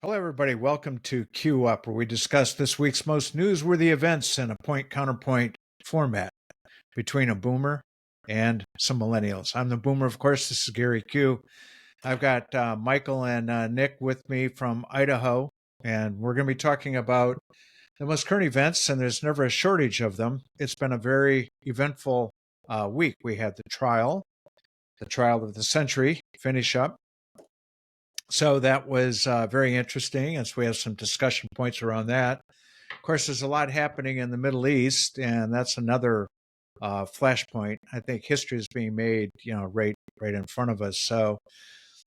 Hello, everybody. Welcome to Q Up, where we discuss this week's most newsworthy events in a point counterpoint format between a boomer and some millennials. I'm the boomer, of course. This is Gary Q. I've got Michael and Nick with me from Idaho, and we're going to be talking about the most current events, and there's never a shortage of them. It's been a very eventful week. We had the trial of the century finish up. So that was very interesting. And so we have some discussion points around that. Of course, there's a lot happening in the Middle East, and that's another flashpoint. I think history is being made, right in front of us. So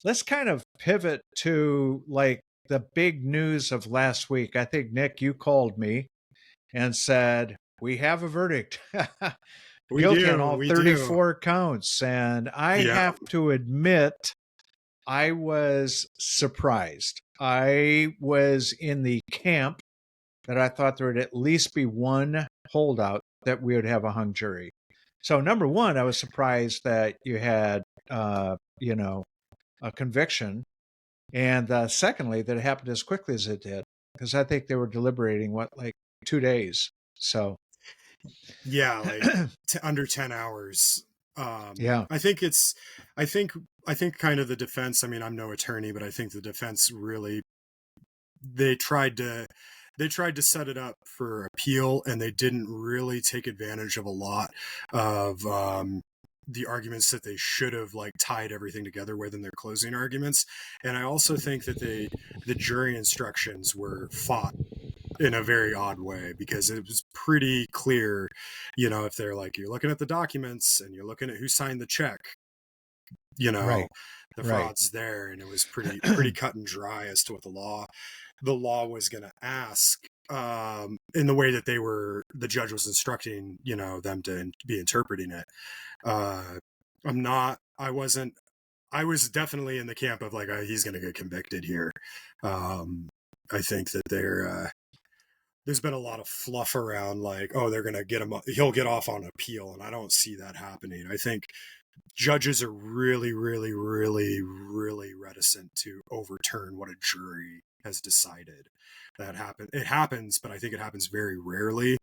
let's kind of pivot to like the big news of last week. I think Nick, you called me and said we have a verdict, We guilty on do. all We do. 34 counts, and I Yeah. have to admit I was surprised. I was in the camp that I thought there would at least be one holdout that we would have a hung jury. So number one, I was surprised that you had, a conviction, and secondly, that it happened as quickly as it did, because I think they were deliberating like 2 days. So, Yeah, like under 10 hours. yeah, I think it's I think I think kind of the defense, I mean, I'm no attorney, but I think the defense really they tried to they tried to set it up for appeal, and they didn't really take advantage of a lot of the arguments that they should have like tied everything together with in their closing arguments. And I also think that the jury instructions were fought in a very odd way, because it was pretty clear, if they're like, you're looking at the documents and you're looking at who signed the check, you know right, the right, fraud's there, and it was pretty cut and dry as to what the law was going to ask, in the way that the judge was instructing them to be interpreting it. uh I was definitely in the camp of like, he's going to get convicted here. I think that there's been a lot of fluff around, like, oh, they're going to he'll get off on appeal, and I don't see that happening. I think judges are really, really, really, really reticent to overturn what a jury has decided. It happens, but I think it happens very rarely,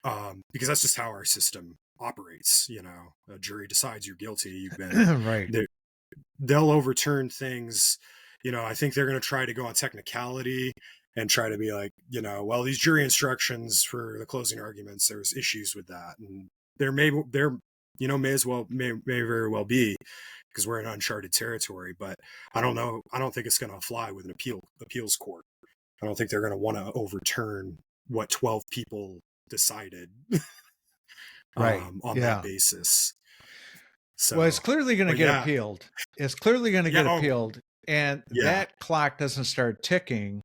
because that's just how our system operates. A jury decides you're guilty, you've been right. they'll overturn things. I think they're going to try to go on technicality and try to be like, well, these jury instructions for the closing arguments, there's issues with that, and may very well be, because we're in uncharted territory. But I don't know. I don't think it's going to fly with an appeals court. I don't think they're going to want to overturn what 12 people decided, Right. on that Yeah. basis. Well, it's So, clearly going to but get yeah, appealed. It's clearly going to yeah, get oh, appealed. And yeah, that clock doesn't start ticking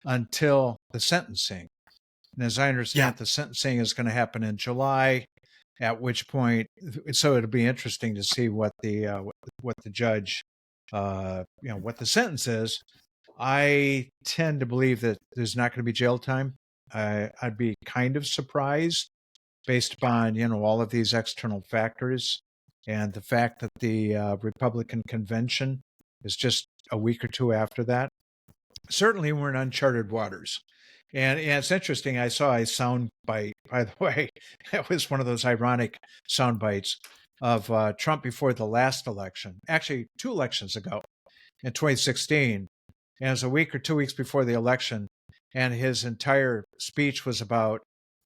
until the sentencing. And as I yeah. understand it, the sentencing is going to happen in July, at which point, so it'll be interesting to see what the judge, what the sentence is. I tend to believe that there's not going to be jail time. I'd be kind of surprised based upon all of these external factors and the fact that the Republican convention is just a week or two after that. Certainly, we're in uncharted waters. And it's interesting. I saw a sound bite, by the way. It was one of those ironic sound bites of Trump before the last election, actually, 2 elections ago in 2016. And it was a week or 2 weeks before the election. And his entire speech was about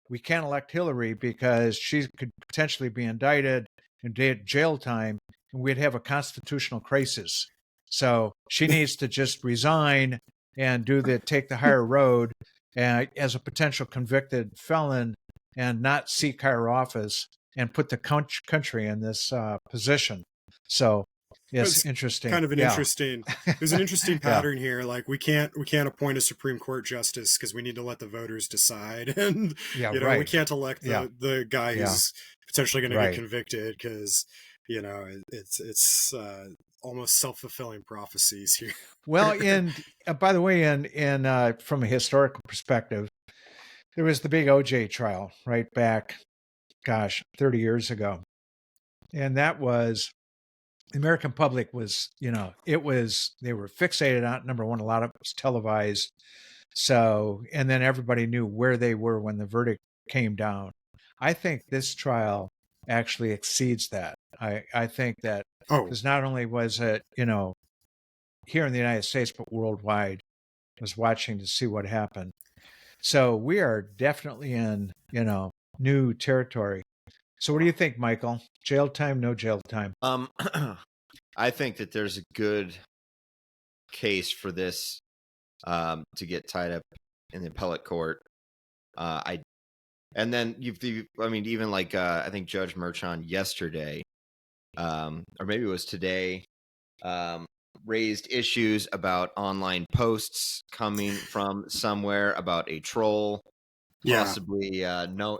we can't elect Hillary because she could potentially be indicted and jail time, and we'd have a constitutional crisis. So she needs to just resign and take the higher road as a potential convicted felon and not seek higher office and put the country in this position. So it's It's interesting. kind of an Yeah. interesting there's an interesting Yeah. pattern here. Like, we can't appoint a Supreme Court justice because we need to let the voters decide. And Yeah. we Right. can't elect Yeah. the guy Yeah. who's potentially going to get Right. convicted, because it's almost self-fulfilling prophecies here. Well, and by the way, in from a historical perspective, there was the big OJ trial right back, gosh, 30 years ago, and that was the American public was, they were fixated on it. Number one, a lot of it was televised. So, and then everybody knew where they were when the verdict came down. I think this trial actually exceeds that. I think that Oh, because not only was it, here in the United States, but worldwide was watching to see what happened. So we are definitely in, new territory. So what do you think, Michael? Jail time, no jail time? I think that there's a good case for this to get tied up in the appellate court. And then even like I think Judge Merchan yesterday, or maybe it was today, raised issues about online posts coming from somewhere about a troll. Possibly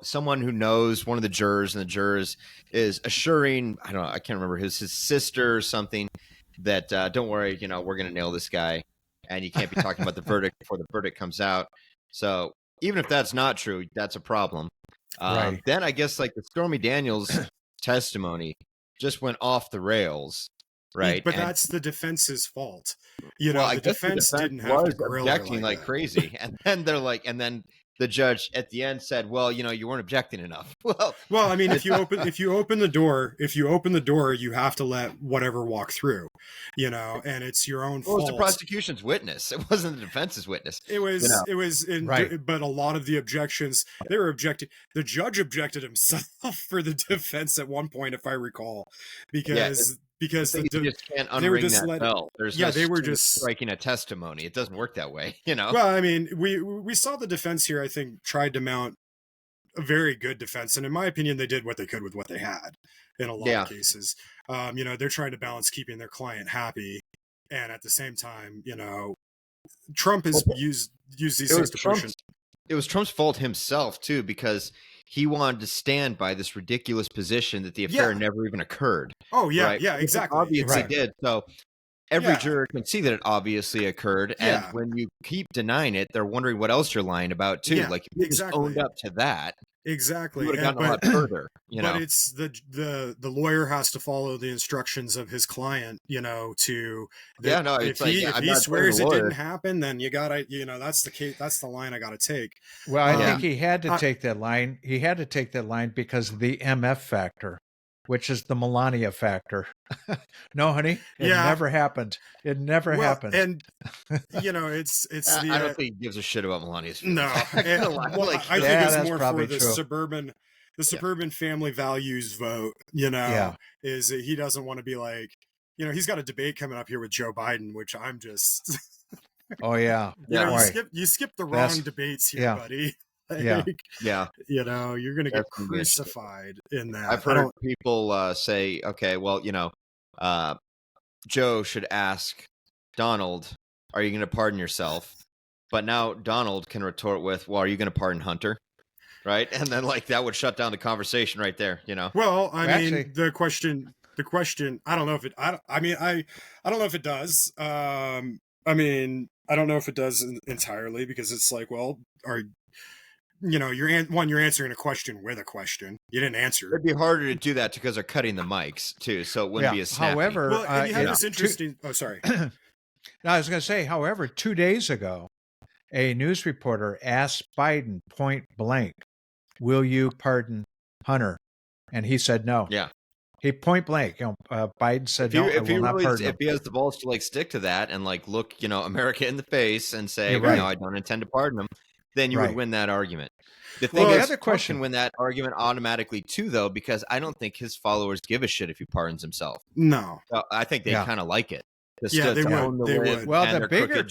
someone who knows one of the jurors, and the jurors is assuring, I can't remember, his sister or something, that don't worry, we're going to nail this guy, and you can't be talking about the verdict before the verdict comes out. So even if that's not true, that's a problem. Right. Then I guess like the Stormy Daniels testimony just went off the rails. Right, but that's the defense's fault. I the guess defense didn't have to grill her objecting like crazy, and then they're like, and then the judge at the end said, "Well, you weren't objecting enough." Well, I mean, if you open the door, you have to let whatever walk through, and it's your own fault. It was the prosecution's witness. It wasn't the defense's witness. It was. It was. Right. But a lot of the objections, they were objecting. The judge objected himself for the defense at one point, if I recall, because you just can't unring that bell. They were just striking a testimony. It doesn't work that way, Well, I mean, we saw the defense here, I think, tried to mount a very good defense, and in my opinion, they did what they could with what they had in a lot of cases. They're trying to balance keeping their client happy, and at the same time, Trump has used these things to push. It was Trump's fault himself too, because he wanted to stand by this ridiculous position that the affair never even occurred. Oh yeah, right? Yeah, exactly. It obviously right. did. So every juror can see that it obviously occurred, and when you keep denying it, they're wondering what else you're lying about too. Yeah, like if you just owned up to that. Exactly. You would have gotten a lot further. But it's the lawyer has to follow the instructions of his client, if he swears it didn't happen, then you gotta, that's the case. That's the line I gotta take. Well, I think he had to take that line. He had to take that line because of the MF factor, which is the Melania factor. No, honey, it never happened. It never happened. And it's I don't think he gives a shit about Melania's feelings. No, I think it's more for the suburban family values vote. Is that he doesn't want to be like, he's got a debate coming up here with Joe Biden, which I'm just. Oh yeah, you skip the wrong debates here, buddy. You're gonna get crucified in that. I've heard people say, okay, well, Joe should ask Donald, are you going to pardon yourself? But now Donald can retort with, well, are you going to pardon Hunter? Right. And then that would shut down the conversation right there, Well, I mean, the question, I don't know if it, I don't know if it does. I don't know if it does entirely, because it's like, well, you're answering a question with a question. You didn't answer. It'd be harder to do that because they're cutting the mics too, so it wouldn't be as snappy. However, and you have this interesting. Sorry. No, I was going to say, however, 2 days ago, a news reporter asked Biden point blank, "Will you pardon Hunter?" And he said no. Yeah. He point blank. Biden said no. If he has the balls to stick to that and look, America in the face and say, I don't intend to pardon him, then you would win that argument. The thing is, the other question, win that argument automatically too, though, because I don't think his followers give a shit if he pardons himself. No, so I think they kind of like it. They would. Well, the bigger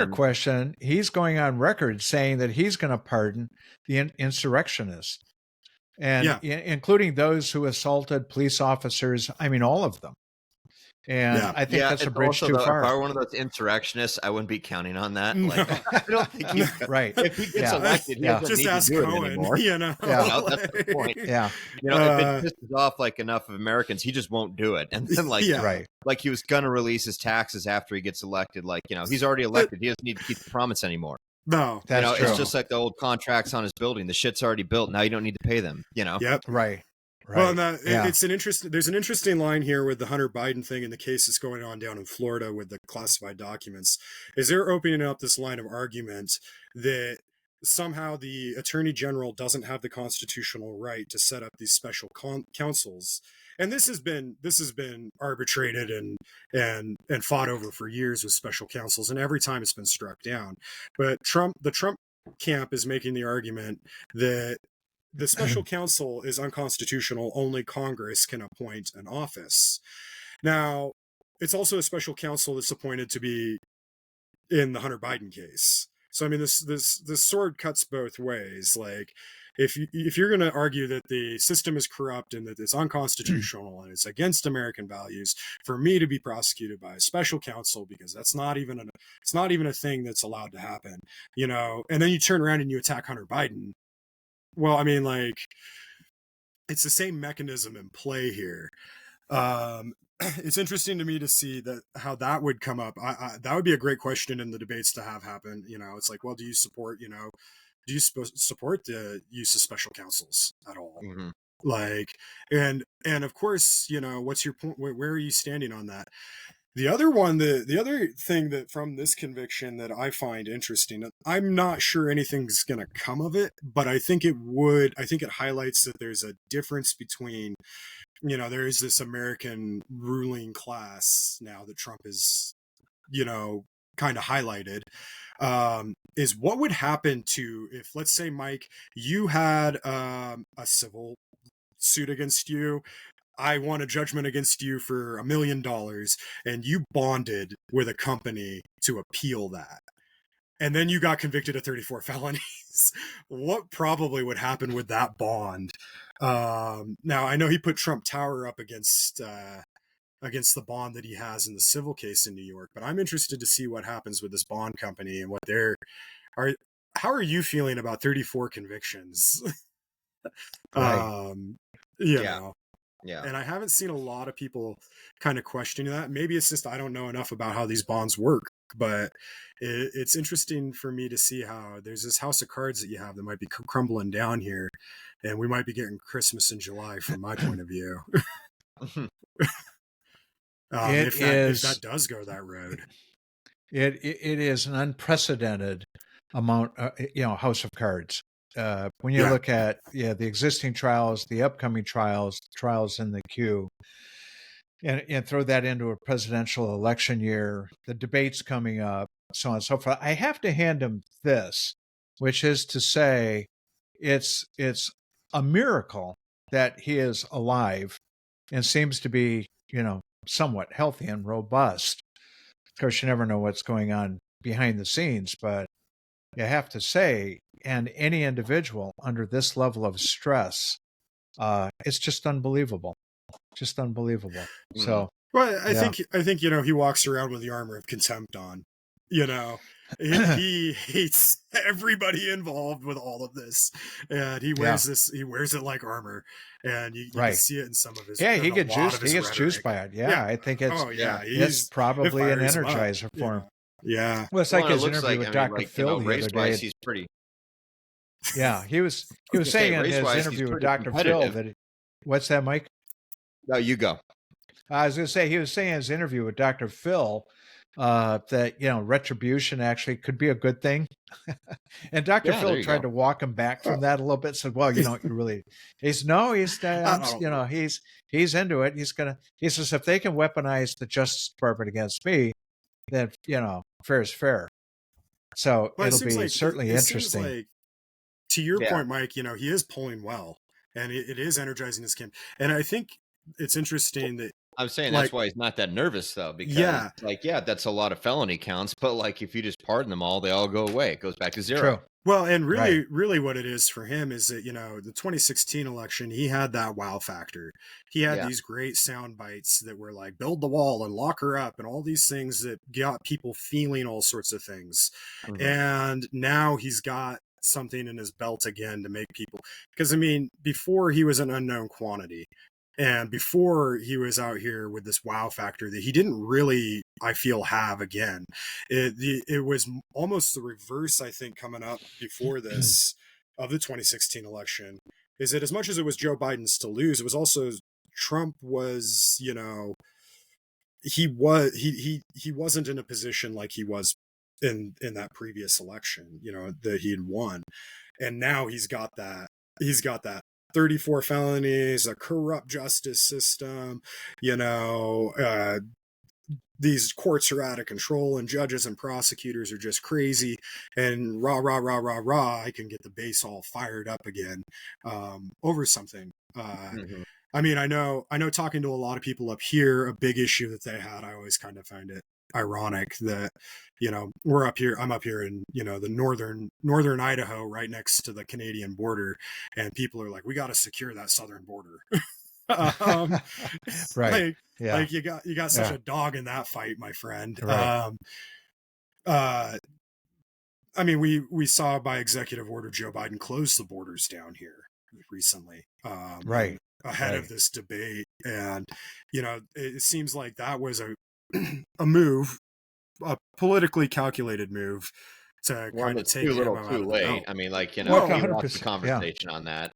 question, he's going on record saying that he's going to pardon the insurrectionists, and including those who assaulted police officers. I mean, all of them. And I think that's a bridge too far. If I were one of those insurrectionists, I wouldn't be counting on that. I don't think he's right. If he gets elected, he doesn't just need ask to do Cohen, it anymore. That's the point. Yeah. If it pisses off enough of Americans, he just won't do it. And then he was gonna release his taxes after he gets elected. He's already elected. He doesn't need to keep the promise anymore. No, that's true. It's just like the old contracts on his building. The shit's already built. Now you don't need to pay them. Yep. Right. Well, right. and Yeah. it's an interesting. There's an interesting line here with the Hunter Biden thing and the case that's going on down in Florida with the classified documents. Is they're opening up this line of argument that somehow the Attorney General doesn't have the constitutional right to set up these special counsels, and this has been arbitrated and fought over for years with special counsels, and every time it's been struck down. But the Trump camp is making the argument that the special counsel is unconstitutional. Only Congress can appoint an office. Now, it's also a special counsel that's appointed to be in the Hunter Biden case. So I mean, this sword cuts both ways. Like, if you're going to argue that the system is corrupt and that it's unconstitutional and it's against American values, for me to be prosecuted by a special counsel, because it's not even a thing that's allowed to happen, and then you turn around and you attack Hunter Biden. Well, I mean, like, it's the same mechanism in play here. It's interesting to me to see how that would come up. That would be a great question in the debates to have happen. It's like, well, do you support the use of special counsels at all? Mhm. Like, and of course, what's your point? Where are you standing on that? The other thing that from this conviction that I find interesting, I'm not sure anything's going to come of it, but I think it would. I think it highlights that there's a difference between, there is this American ruling class now that Trump is, kind of highlighted, is what would happen to if, let's say, Mike, you had a civil suit against you. I won a judgment against you for $1 million, and you bonded with a company to appeal that. And then you got convicted of 34 felonies. What probably would happen with that bond? Now, I know he put Trump Tower up against the bond that he has in the civil case in New York, but I'm interested to see what happens with this bond company and how are you feeling about 34 convictions? Right. You Yeah. know. Yeah. And I haven't seen a lot of people kind of questioning that. Maybe it's just I don't know enough about how these bonds work, but it's interesting for me to see how there's this house of cards that you have that might be crumbling down here, and we might be getting Christmas in July from my point of view. If that does go that road. It is an unprecedented amount, house of cards. When you look at the existing trials, the upcoming trials in the queue, and throw that into a presidential election year, the debates coming up, so on and so forth, I have to hand him this, which is to say, it's a miracle that he is alive and seems to be, somewhat healthy and robust. Of course, you never know what's going on behind the scenes, but you have to say, and any individual under this level of stress, it's just unbelievable. Just unbelievable. So, well, I think he walks around with the armor of contempt on. He hates everybody involved with all of this, and he wears this. He wears it like armor, and you can see it in some of his. Yeah, he gets juiced. He gets juiced by it. Yeah, I think it's. It's probably an energizer for him. Yeah. Well, it's like his interview with Dr. Phil the other day. He's pretty. Yeah, he was saying in his interview with Dr. Phil that. What's that, Mike? No, you go. I was going to say he was saying in his interview with Dr. Phil that retribution actually could be a good thing, and Dr. Phil tried to walk him back from that a little bit. Said, "Well, really." He's into it. He says, if they can weaponize the Justice Department against me, then fair is fair. So it'll be certainly interesting. Like, to your point, Mike, he is pulling well, and it is energizing his camp. And I think it's interesting that I'm saying that's why he's not that nervous, though, because that's a lot of felony counts, but if you just pardon them all, they all go away. It goes back to zero. True. Well, and really what it is for him is that, the 2016 election, he had that wow factor. He had these great sound bites that were like, build the wall and lock her up and all these things that got people feeling all sorts of things. Mm-hmm. And now he's got something in his belt again to make people, because before he was an unknown quantity. And before he was out here with this wow factor that he didn't really, I feel, have again. It was almost the reverse, I think, coming up before this of the 2016 election, is that as much as it was Joe Biden's to lose, it was also Trump was, he wasn't in a position like he was in that previous election, that he had won. And now he's got that 34 felonies, a corrupt justice system, these courts are out of control and judges and prosecutors are just crazy, and rah, rah, rah, rah, rah, I can get the base all fired up again over something. Mhm. I mean, I know talking to a lot of people up here, a big issue that they had, I always kind of find it ironic that, I'm up here in, the northern Idaho, right next to the Canadian border. And people are like, we got to secure that southern border. Right. Like, Yeah. like you got such Yeah. a dog in that fight, my friend. Right. I mean, we saw by executive order Joe Biden close the borders down here recently, Right. ahead of Right. this debate, and it seems like that was a move, a politically calculated move to Well, kind of it's take too him little, out too of the late. belt. I mean, like, Well, we lost the 100%. Yeah. conversation on that.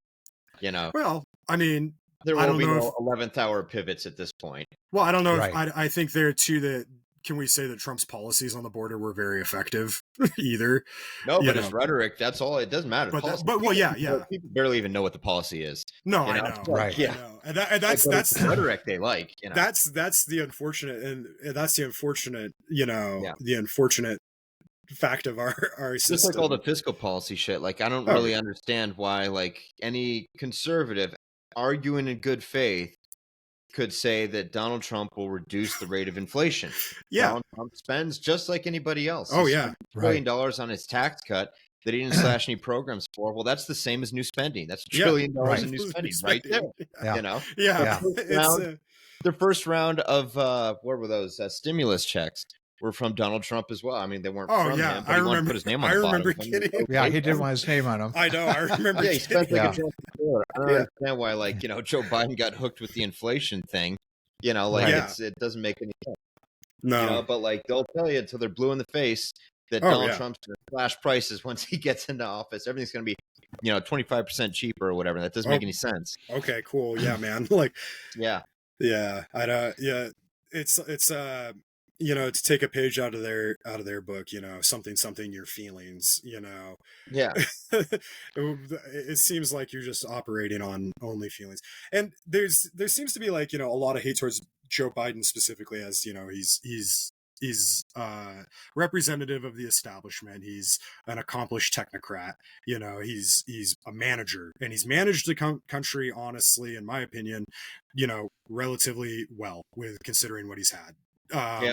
Well, I mean, There I will don't be know no if 11th hour pivots at this point. Well, I don't know if Right. I think there too that can we say that Trump's policies on the border were very effective either? No, You but his know. reutoric, that's all. It doesn't matter. But Policy- well, yeah. People barely even know what the policy is. No, You I know? know. Right. I Yeah. know. And that's But it's the rhetoric they like. that's the unfortunate, and that's the unfortunate, Yeah. the unfortunate fact of our system. Just like all the fiscal policy shit. Like, I don't Oh, really yeah. understand why, like, any conservative arguing in good faith could say that Donald Trump will reduce the rate of inflation. Yeah. Donald Trump spends just like anybody else. Oh, He yeah. spent $1 trillion Right. on his tax cut that he didn't slash any programs for. Well, that's the same as new spending. That's $1 Yeah. trillion Right. in new spending right there. Yeah. You know, Yeah. Yeah. the first round of what were those stimulus checks were from Donald Trump as well. I mean, they weren't Oh, from yeah. him, but I he wanted to remember- put his name on I the bottom. remember I mean, getting- okay, Yeah. He didn't fine. want his name on them. I know. I remember. Yeah, he spent like Yeah. $1 trillion. I don't Yeah. understand why, like, Joe Biden got hooked with the inflation thing. Like, Right. it doesn't make any sense. No. But like, they'll tell you until they're blue in the face that Oh, Donald yeah. Trump's going to slash prices once he gets into office. Everything's going to be, 25% cheaper or whatever. That doesn't make Oh. any sense. Okay. Cool. Yeah, man. Like. Yeah. Yeah, it's to take a page out of their book, something your feelings, Yeah. it seems like you're just operating on only feelings. And there seems to be like, a lot of hate towards Joe Biden specifically, as he's representative of the establishment. He's an accomplished technocrat. He's a manager, and he's managed the country, honestly, in my opinion, relatively well with considering what he's had. Yeah.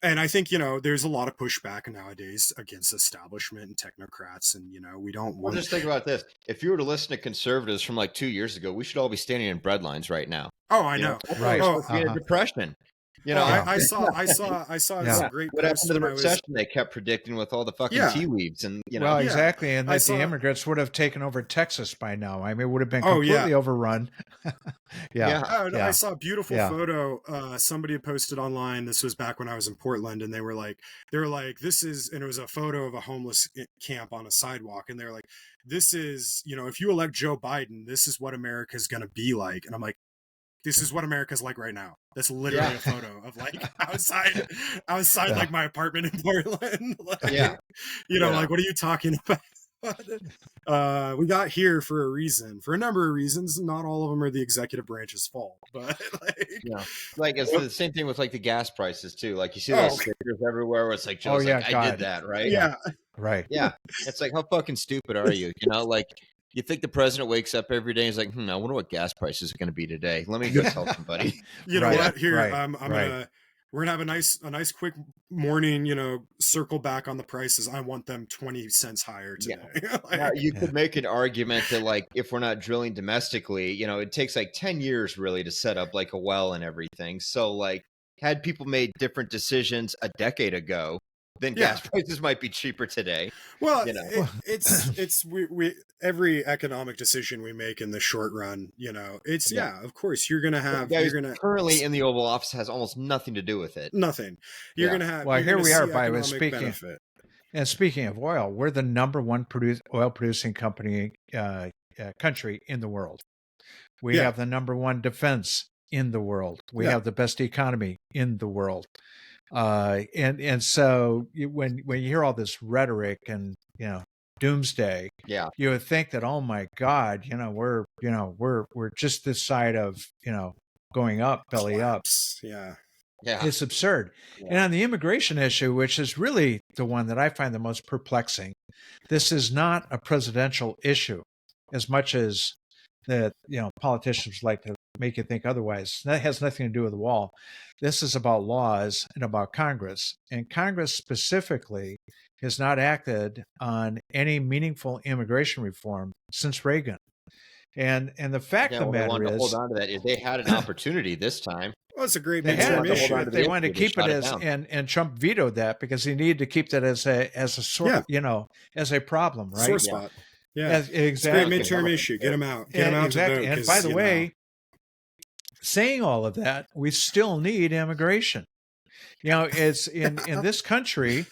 And I think, there's a lot of pushback nowadays against establishment and technocrats, and we don't Well, want. just think about this. If you were to listen to conservatives from like 2 years ago, we should all be standing in bread lines right now. Oh, I know. That's Right. why we're supposed to be in a Uh-huh. depression. Yeah. I saw Yeah. some great What happened post to the when I was. recession they kept predicting with all the fucking Yeah. tea leaves and Well, Yeah. exactly. And I that saw- the immigrants would have taken over Texas by now. I mean, it would have been Oh, yeah. completely overrun. Yeah. Oh, no, I Yeah. saw a beautiful Yeah. photo. Somebody had posted online. This was back when I was in Portland, and they were like, this is, and it was a photo of a homeless camp on a sidewalk, and they're like, this is, if you elect Joe Biden, this is what America's going to be like. And I'm like, this is what America's like right now. That's literally Yeah. a photo of like outside Yeah. like my apartment in Portland. Like, Yeah. Yeah. like, what are you talking about? We got here for a reason, for a number of reasons. Not all of them are the executive branch's fault, but Like it's the same thing with like the gas prices too. Like you see Oh. those stickers everywhere where it's like Joe's yeah, like, I God. did that, right? yeah, Right. Yeah. It's like, how fucking stupid are you? Like you think the president wakes up every day and he's like, I wonder what gas prices are going to be today. Let me go tell somebody. you know Right, what? Here, right, I'm right. we're gonna have a nice quick morning. Circle back on the prices. I want them 20 cents higher today. Like, Now, you could make an argument that like if we're not drilling domestically, it takes like 10 years really to set up like a well and everything. So like had people made different decisions a decade ago, then Yeah. gas prices might be cheaper today. Well, You know. we every economic decision we make in the short run, it's Yeah. of course you're gonna have The guy you're who's gonna currently in the Oval Office has almost nothing to do with it. nothing. You're Yeah. gonna have. Well, you're here gonna we are, see by the way, economic speaking- benefit. And speaking of oil, we're the number one oil producing company country in the world. We Yeah. have the number one defense in the world. We Yeah. have the best economy in the world. And so when you hear all this rhetoric and doomsday, Yeah. you would think that, oh my God, we're just this side of going up, belly up. Collapse. Yeah. Yeah. It's absurd. And on the immigration issue, which is really the one that I find the most perplexing, this is not a presidential issue as much as that politicians like to make you think otherwise. That has nothing to do with the wall. This is about laws and about Congress. And Congress specifically has not acted on any meaningful immigration reform since Reagan. And the fact of the they matter wanted to hold is, on to that. If they had an opportunity this time, Well, it's a great they midterm had, issue. but they wanted to They keep it shot it as, down. and Trump vetoed that because he needed to keep that as a sort, as a problem, right? Sore spot. Yeah. It's a great Exactly. midterm issue. Get them out. Get them out Exactly. to vote. And by the way, saying all of that, we still need immigration. It's in this country,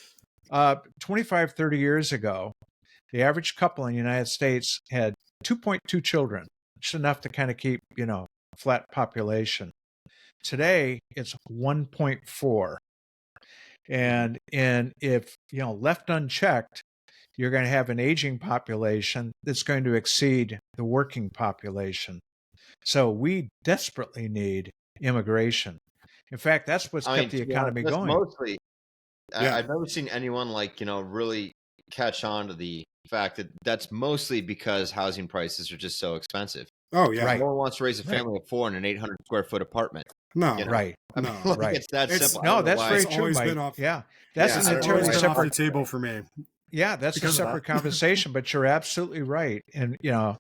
25, 30 years ago, the average couple in the United States had 2.2 children, which is enough to kind of keep, flat population. Today, it's 1.4. And if, left unchecked, you're going to have an aging population that's going to exceed the working population. So we desperately need immigration. In fact, that's what's kept the economy going. Mostly, I've never seen anyone really catch on to the fact that that's mostly because housing prices are just so expensive. Oh yeah, Right. No one wants to raise a family of 4 in an 800 square foot apartment. No, Right. I mean, No. Right. It's that simple. I No, don't know that's why. very It's true, always Mike. been off- Yeah, that's Yeah, an it's it's entirely always always been off separate. the table for me. Yeah, that's a because of separate conversation. But you're absolutely right, and and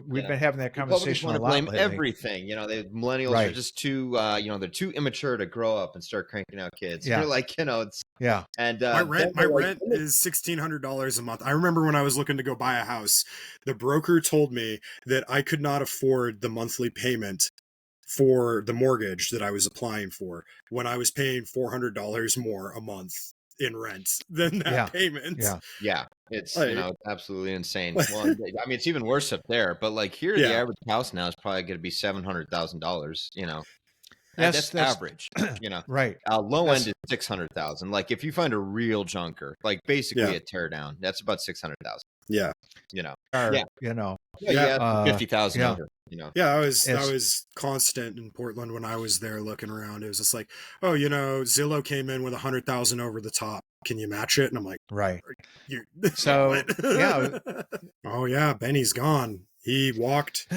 we've been having that Republicans conversation want a to lot blame lately. everything. The millennials are Right. just too, they're too immature to grow up and start cranking out kids. Yeah. You're like, it's Yeah, and My rent then they're like, is $1,600 a month. I remember when I was looking to go buy a house, the broker told me that I could not afford the monthly payment for the mortgage that I was applying for when I was paying $400 more a month in rent than that Yeah. payment. yeah, Yeah, it's Like- absolutely insane. Well, I mean, it's even worse up there. But here, the Yeah. average house now is probably going to be $700,000. That's- That's average. right. Low That's- end is 600,000. If you find a real junker, basically Yeah. a tear down, that's about 600,000. Yeah. Or, Yeah. you Yeah. 50,000 yeah. under. Yeah, I was It's- constant in Portland when I was there looking around. It was just like, oh, Zillow came in with 100,000 over the top. Can you match it? And I'm like, right. you. So, What? yeah. Oh yeah, Benny's gone. He walked.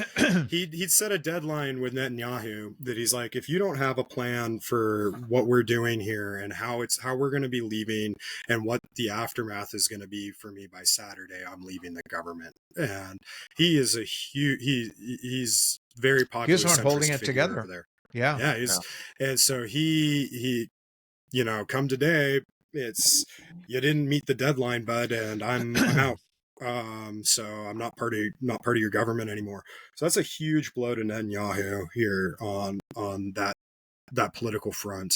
He'd set a deadline with Netanyahu that he's like, if you don't have a plan for what we're doing here and how we're going to be leaving and what the aftermath is going to be for me by Saturday, I'm leaving the government. And he is a huge. He's very popular. He's the one holding centrist it figure together. over there. Yeah. Yeah, and so he come today. It's you didn't meet the deadline, bud, and I'm out. So I'm not part of your government anymore. So that's a huge blow to Netanyahu here on that political front.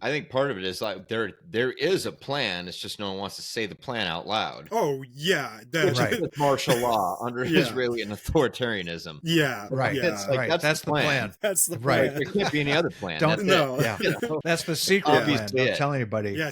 I think part of it is there is a plan. It's just no one wants to say the plan out loud. Oh yeah, Right. It's martial law under Yeah. Israeli and authoritarian. Yeah, Right. Yeah, It's like, right. that's That's the the plan. that's the Right. plan. There can't be any other plan. Don't- That's it. No. Yeah. That's the secret plan. Obviously Don't it. tell anybody. Yeah,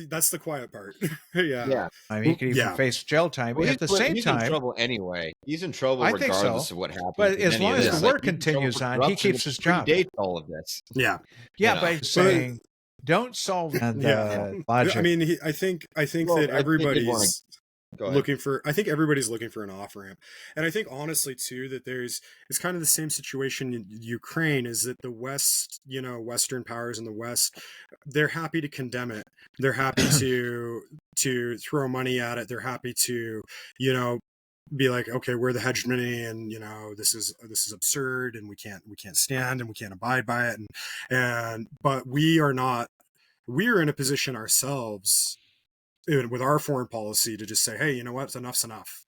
that's the quiet part. Yeah. Yeah. I mean, he could even Yeah. face jail time. Well, At the same he's in time, trouble anyway. He's in trouble I think regardless so. of what happens. But with as any long of as this. the war He's in trouble continues for on, he corruption, keeps his which job. predates all of this. Yeah. Yeah, know. by saying, don't solve the Yeah. logic. I mean, I think Well, that I think he'd wanna- everybody's Go ahead. everybody's looking for an off ramp. And I think honestly too that it's kind of the same situation in Ukraine, is that the West, Western powers in the West, they're happy to condemn it. They're happy to throw money at it. They're happy to, be like, okay, we're the hegemony, and this is absurd, and we can't stand, and we can't abide by it, but we are not. We are in a position ourselves with our foreign policy to just say, hey, you know what, enough's enough.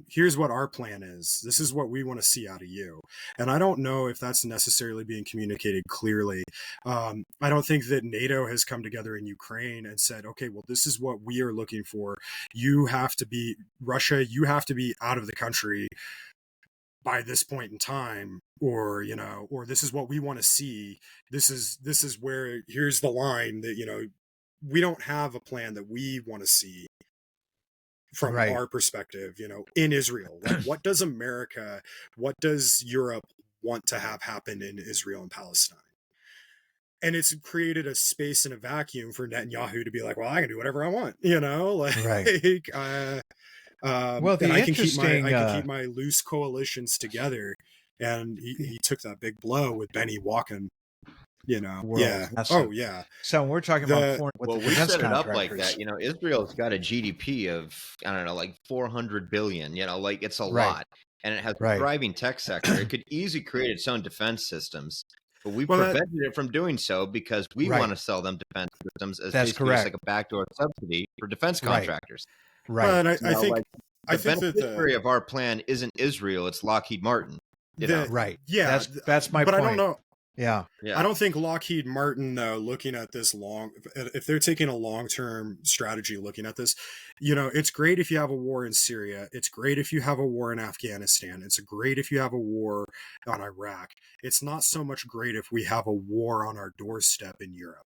Here's what our plan is. This is what we want to see out of you. And I don't know if that's necessarily being communicated clearly. I don't think that NATO has come together in Ukraine and said, okay, well, this is what we are looking for. You have to be Russia. You have to be out of the country by this point in time, or or this is what we want to see. This is where, here's the line that we don't have a plan that we want to see from Right. our perspective, in Israel. Like, what does America, what does Europe want to have happen in Israel and Palestine? And it's created a space and a vacuum for Netanyahu to be like, well, I can do whatever I want, like, Right. Well, the and I can keep interesting, my loose coalitions together. And he took that big blow with Benny walking, World. yeah. That's Oh it. yeah. So we're talking The- about foreign with Well, the we defense set it up like contractors. that. Israel's got a GDP of, I don't know, like 400 billion. Like it's a Right. lot, and it has Right. a thriving tech sector. It could easily create its own defense systems, but we Well, that- prevented it from doing so because we Right. want to sell them defense systems as That's basically just correct. like a backdoor subsidy for defense Right. contractors. Right. Well, and I Now, think like, I The think that beneficiary of our plan isn't Israel; it's Lockheed Martin. Right. Yeah, That's my but point. I don't know. Yeah. Yeah, I don't think Lockheed Martin, though, looking at this if they're taking a long-term strategy looking at this, it's great if you have a war in Syria. It's great if you have a war in Afghanistan. It's great if you have a war on Iraq. It's not so much great if we have a war on our doorstep in Europe.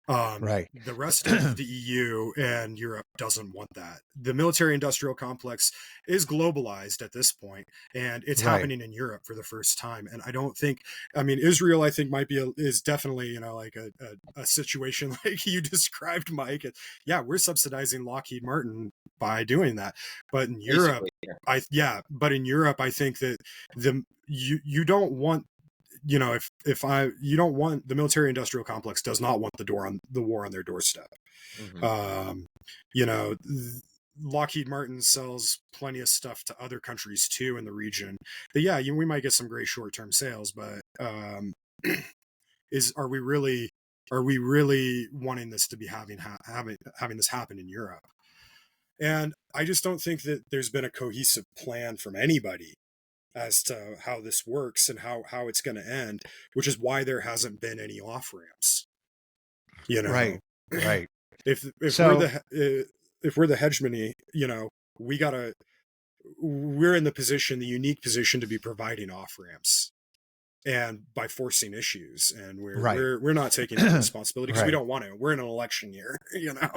Right. The rest of the EU and Europe doesn't want that. The military-industrial complex is globalized at this point, and it's Right. happening in Europe for the first time. And I don't think, Israel, I think is definitely, like a situation like you described, Mike. Yeah, we're subsidizing Lockheed Martin by doing that. But in Europe, basically, yeah. but in Europe, I think that you don't want, you don't want, the military industrial complex does not want the war on their doorstep. Mhm. Lockheed Martin sells plenty of stuff to other countries too in the region. But yeah, we might get some great short-term sales, but are we really wanting this to be having this happen in Europe? And I just don't think that there's been a cohesive plan from anybody as to how this works and how it's going to end, which is why there hasn't been any off ramps. Right. Right. If So- we're the hegemony, we're in the unique position to be providing off ramps, and by forcing issues, and Right. we're not taking that responsibility because we Right. don't want to. We're in an election year,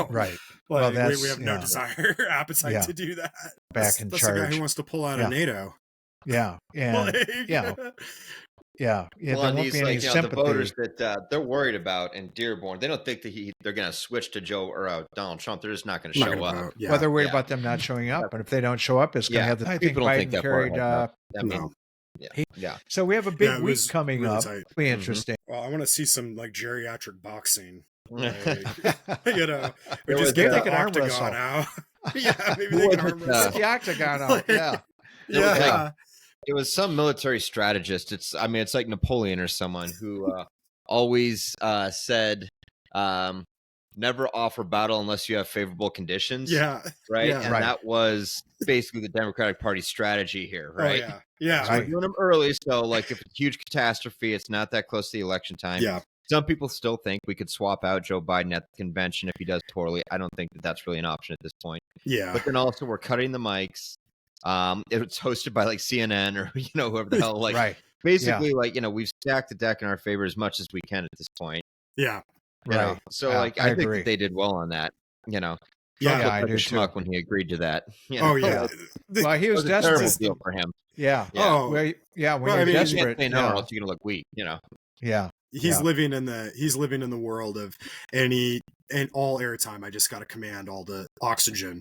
Right. Like, Well, we have no desire, appetite Yeah. to do that. Back in that's the guy charge. who wants to pull out Yeah. of NATO. Yeah. And Like, yeah. Yeah. Yeah. Well, There and won't these be any the sympathy. voters that they're worried about in Dearborn, they don't think that they're going to switch to Donald Trump. They're just not going to not show gonna up. vote. Yeah. Well, they're worried Yeah. about them not showing up, and if they don't show up, it's going to Yeah, have the. I think people don't think Biden that far carried. ahead, I mean, No. yeah. So we have a big Yeah, it week was coming really up. tight. Be Mhm. interesting. Well, I want to see some like geriatric boxing. Like, There or was, just get they the can arm octagon wrestle. out. Yeah, maybe Who they was can it, arm Get wrestle. the octagon out. Yeah. There was, Yeah. It was some military strategist. It's like Napoleon or someone who always said, never offer battle unless you have favorable conditions. Yeah. Right. Yeah. And Right. that was basically the Democratic Party's strategy here. Oh Right. yeah. Yeah. So we're doing them early. So, like, if it's a huge catastrophe, it's not that close to the election time. Yeah. Some people still think we could swap out Joe Biden at the convention if he does poorly. I don't think that that's really an option at this point. Yeah. But then also, we're cutting the mics. It's hosted by like CNN or whoever the hell. Like, Right. basically, like we've stacked the deck in our favor as much as we can at this point. Yeah. you know? Right. So Yeah, like, I I think agree. that they did well on that. Yeah. Trump Yeah, looked I like do a too. schmuck when he agreed to that. Oh yeah. Well, he It was was a terrible desperate. deal for him. Yeah. Yeah. Oh, Well, yeah. When Well, you're I mean, You desperate. can't say no, or Yeah. else you're gonna look weak. Yeah. he's Yeah. living in the world of all airtime. I just got to command all the oxygen.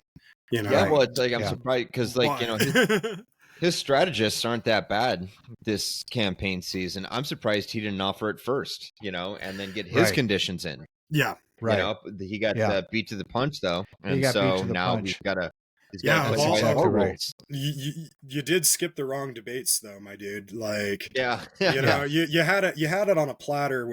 Yeah, Right. well, it's like I'm Yeah. surprised because like his strategists aren't that bad this campaign season. I'm surprised he didn't offer it first, and then get his Right. conditions in. Yeah. Right. He got Yeah. beat to the punch though, He and got beat so to the now punch. he's got to. Yeah, That's well, exactly right. You did skip the wrong debates though, my dude. Like, Yeah, you had it on a platter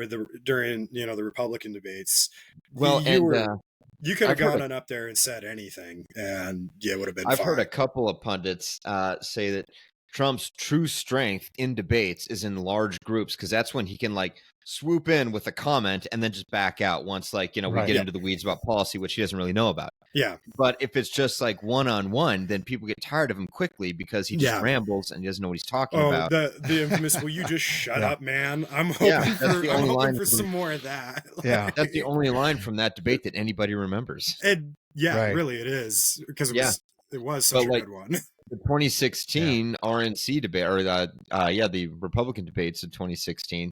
during the Republican debates. Well, you were You could have I've heard gone on up there and said anything, and yeah, it would have been. I've fine. heard a couple of pundits say that Trump's true strength in debates is in large groups because that's when he can like swoop in with a comment and then just back out once like we Right. get Yeah. into the weeds about policy, which he doesn't really know about. Yeah, But if it's just like one-on-one, then people get tired of him quickly because he just Yeah. rambles and he doesn't know what he's talking Oh, about. the infamous. Will you just shut Yeah. up, man? I'm hoping Yeah, that's for the I'm only hoping line for from- some more of that. Yeah. That's the only line from that debate that anybody remembers. And yeah, Right. really, it is because Yeah. it was such But, a like, good one. The 2016 RNC debate, or the Republican debates in 2016.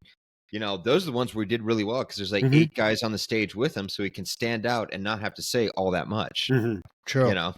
Those are the ones where we did really well because there's like Mhm. 8 guys on the stage with him, so he can stand out and not have to say all that much. Mhm. True. You know,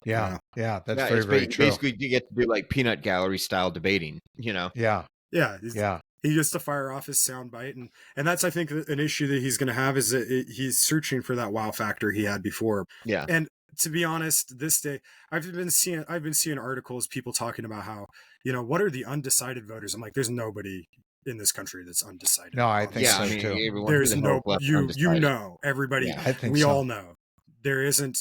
Yeah. Yeah. That's Yeah, very, it's very true. basically you get to do like peanut gallery style debating. Yeah. Yeah, Yeah. he gets to fire off his soundbite, and that's I think an issue that he's going to have is that he's searching for that wow factor he had before. Yeah, And to be honest, this day I've been seeing articles, people talking about how what are the undecided voters. I'm like, there's nobody in this country that's undecided. No, I on think this. yeah. so, I mean, too. everyone There's who the no hell left you undecided. everybody. Yeah. I think We so. all know there isn't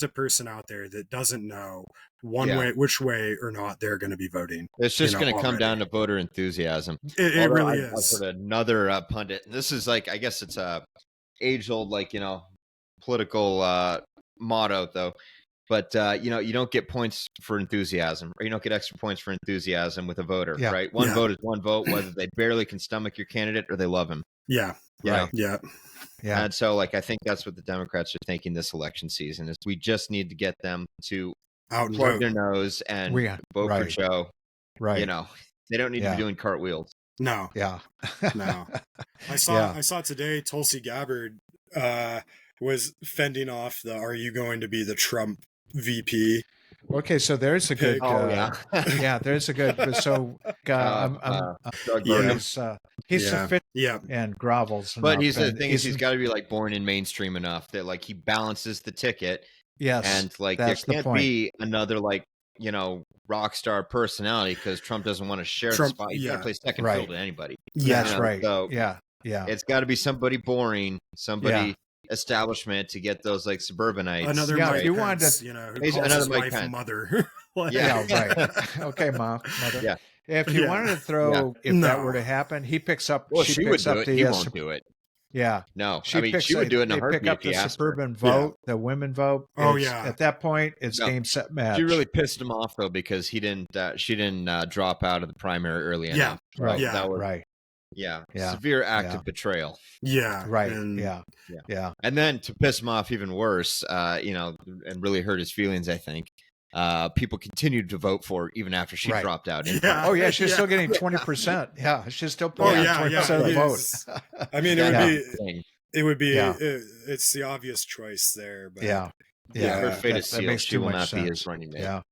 a person out there that doesn't know which way or not they're going to be voting. It's just know, going to come already. down to voter enthusiasm. It Although really I've is. heard another pundit. And this is like, I guess it's a age-old political motto though. But you don't get points for enthusiasm, or you don't get extra points for enthusiasm with a voter, Yeah. right? One Yeah. vote is one vote, whether they barely can stomach your candidate or they love him. Yeah, You know? yeah, Yeah. And so, I think that's what the Democrats are thinking this election season is we just need to get them to out and plug vote. their nose and We- vote for right. Joe. Right. They don't need to Yeah. be doing cartwheels. No, Yeah. no. I saw today Tulsi Gabbard was fending off the "Are you going to be the Trump VP?" Okay. So there's a good. Oh, yeah. Yeah. There's a good. So Doug Yeah. Burgum. he's Yeah. sufficient Yeah, and grovels. But enough, he's the and thing is he's got to be born in mainstream enough that he balances the ticket yes. and there that's the can't point. be another rock star personality because Trump doesn't want to share the Trump- spot. He's got yeah. to play second Right. field to anybody. yeah, That's know, right. so- Yeah. Yeah. It's got to be somebody boring, somebody establishment to get those suburbanites. another Yeah, Mike if you wanted Pence, to- who He's calls another his Mike wife Pence. mother. Like- Yeah, right. Okay, mother. Yeah. If you Yeah. wanted to throw, if that No. were to happen, he picks up. Well, she she would picks do up it. the. He won't do it. Yeah, No, she picks. she would do it in a they heartbeat pick up if you the asked her. suburban vote, the women vote. Oh, It's- yeah. At that point, it's No. game set match. She really pissed him off though because he didn't. She didn't drop out of the primary early Yeah. enough. Right. Yeah. That was, right. yeah. Yeah. Severe act Yeah. of betrayal. Yeah, Right. and- Yeah. Yeah. Yeah. And then to piss him off even worse, and really hurt his feelings, I think. People continued to vote for her even after she Right. dropped out. Yeah. Oh yeah, she's Yeah. still getting 20%. Yeah, she's still Oh pulling yeah, 20% of the he's- vote. I mean, Yeah. it would be Yeah. it's the obvious choice there, but Yeah. Yeah, Yeah. her fate that- is that sealed. makes She too will much not be sense. his running mate. Yeah.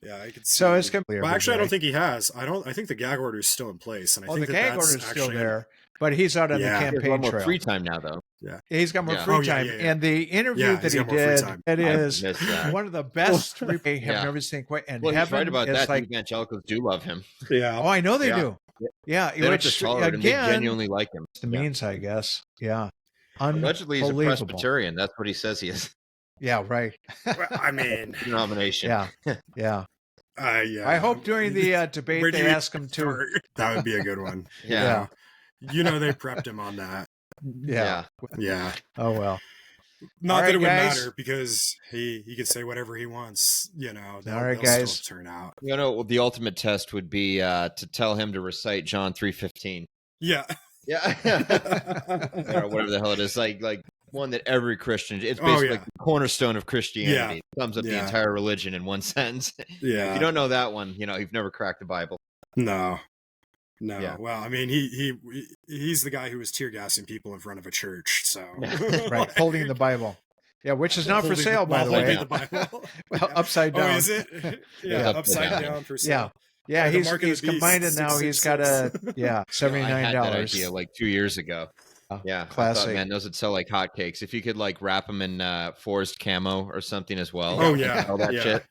yeah, I could. So see- it's gonna be. Well, actually, I don't every think he has. I think the gag order is still in place, and I day. Oh, think the that gag that's order's still actually- there, but he's out on Yeah. the He has a lot campaign more trail. free time now, though. He's got more Yeah. free Oh, yeah, time, yeah, yeah. and the interview Yeah, that he's he got more free did, time. it I is missed that. one of the best I've Yeah. never seen. Quite and Well, he's heaven right about is that. like, The evangelicals do love him. Yeah, oh, I know they Yeah. do. Yeah, They don't which just tolerate him; they again, genuinely like him. the Yeah. means, I guess. Yeah, Allegedly, he's a unbelievable. Presbyterian. That's what he says he is. Yeah, right. Well, I mean, Denomination. Yeah, yeah. yeah. I hope during the debate Where do they you ask him to. start? That would be a good one. Yeah. They prepped him on that. Yeah. Yeah. Oh well. Not All that right, it would guys. matter because he could say whatever he wants. They'll, All right, they'll guys. still turn out. The ultimate test would be to tell him to recite John 3:15. Yeah. Yeah. Or whatever the hell it is. Like one that every Christian, it's Oh, basically yeah. like the cornerstone of Christianity. It sums up the Yeah. entire religion in one sentence. If Yeah. you don't know that one, you've never cracked the Bible. No. Yeah. Well, I mean, he's the guy who was tear gassing people in front of a church. So Right, holding the Bible. Yeah, which is not for Holding- sale, by the holding way. the Bible. Well, upside Oh, down. is it? Yeah, Yeah, upside upside down. down for Yeah. sale. Yeah, The he's mark of the beast, combined it now. He's got a 666. $79. I had that idea like 2 years ago. Yeah, I Classic. thought, man, those would sell like hotcakes. If you could wrap them in forest camo or something as well. Oh, you yeah. could sell that Yeah. shit.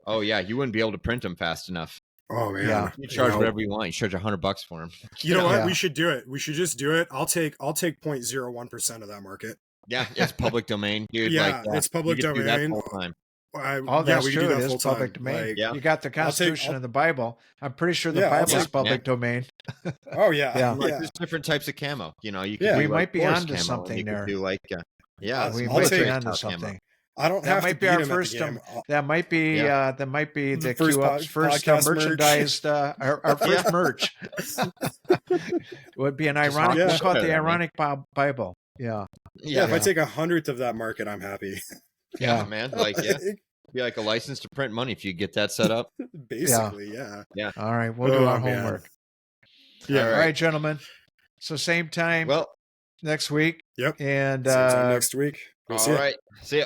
Oh yeah, you wouldn't be able to print them fast enough. Oh man. Yeah. You charge know- whatever you want. You charge $100 for them. You know what? Yeah. We should do it. We should just do it. I'll take 0.01% of that market. Yeah, it's public domain, dude. Yeah, like, it's public you could do that domain. full time. Oh, Yeah, that's we can true. do It that is full public time. domain. Like, Yeah. You got the Constitution and the Bible. I'm pretty sure the Yeah, I'll Bible's take- public Yeah. domain. oh yeah, Yeah. Like, yeah. there's different types of camo. You know, you could Yeah. do We like might be forest onto camo, and something you could there. do like, yeah, We I'll might take- be onto camo. something. I don't That have might to be beat our him first. at the game. That might be. Yeah. That might be the First Q-Up's first podcast merch. merchandised. Our first Yeah. merch would be an Just ironic. knock We'll the call it shit the out of it, man. ironic Bible. Yeah. Yeah, if I Yeah. take 100th of that market, I'm happy. Yeah, man. Like, yeah, Like, be like a license to print money if you get that set up. basically, yeah. All right. We'll do Oh, our man. homework. Yeah. All right, gentlemen. So same time Well, next week. Yep. And Same time next week. We'll see all ya. right. See ya.